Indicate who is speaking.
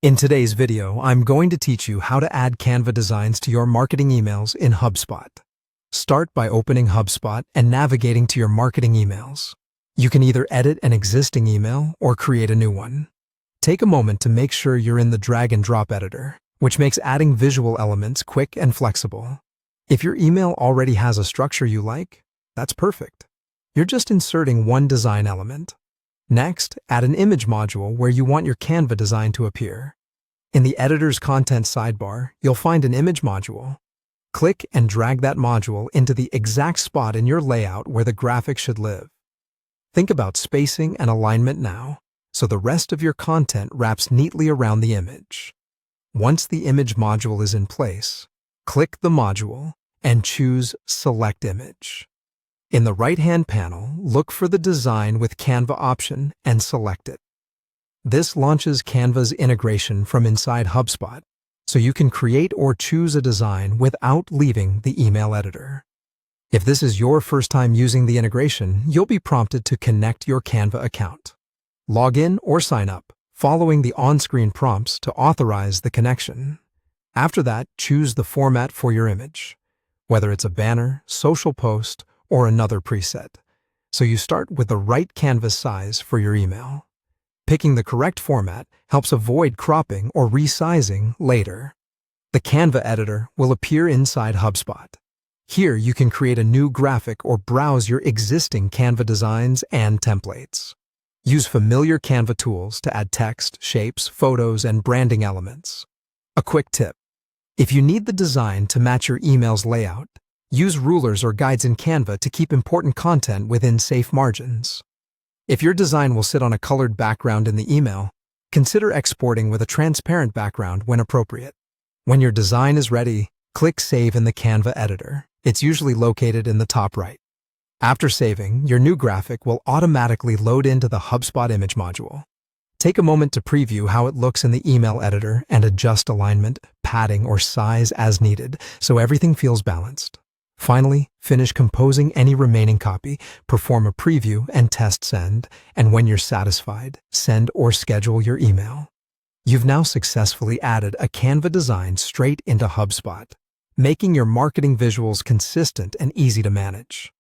Speaker 1: In today's video, I'm going to teach you how to add Canva designs to your marketing emails in HubSpot. Start by opening HubSpot and navigating to your marketing emails. You can either edit an existing email or create a new one. Take a moment to make sure you're in the drag and drop editor, which makes adding visual elements quick and flexible. If your email already has a structure you like, that's perfect. You're just inserting one design element. Next, add an image module where you want your Canva design to appear. In the editor's content sidebar, you'll find an image module. Click and drag that module into the exact spot in your layout where the graphic should live. Think about spacing and alignment now, so the rest of your content wraps neatly around the image. Once the image module is in place, click the module and choose Select Image. In the right-hand panel, look for the Design with Canva option and select it. This launches Canva's integration from inside HubSpot, so you can create or choose a design without leaving the email editor. If this is your first time using the integration, you'll be prompted to connect your Canva account. Log in or sign up, following the on-screen prompts to authorize the connection. After that, choose the format for your image, whether it's a banner, social post, or another preset, so you start with the right canvas size for your email. Picking the correct format helps avoid cropping or resizing later. The Canva editor will appear inside HubSpot. Here you can create a new graphic or browse your existing Canva designs and templates. Use familiar Canva tools to add text, shapes, photos, and branding elements. A quick tip: if you need the design to match your email's layout, use rulers or guides in Canva to keep important content within safe margins. If your design will sit on a colored background in the email, consider exporting with a transparent background when appropriate. When your design is ready, click Save in the Canva editor. It's usually located in the top right. After saving, your new graphic will automatically load into the HubSpot image module. Take a moment to preview how it looks in the email editor and adjust alignment, padding, or size as needed so everything feels balanced. Finally, finish composing any remaining copy, perform a preview, and test send, and when you're satisfied, send or schedule your email. You've now successfully added a Canva design straight into HubSpot, making your marketing visuals consistent and easy to manage.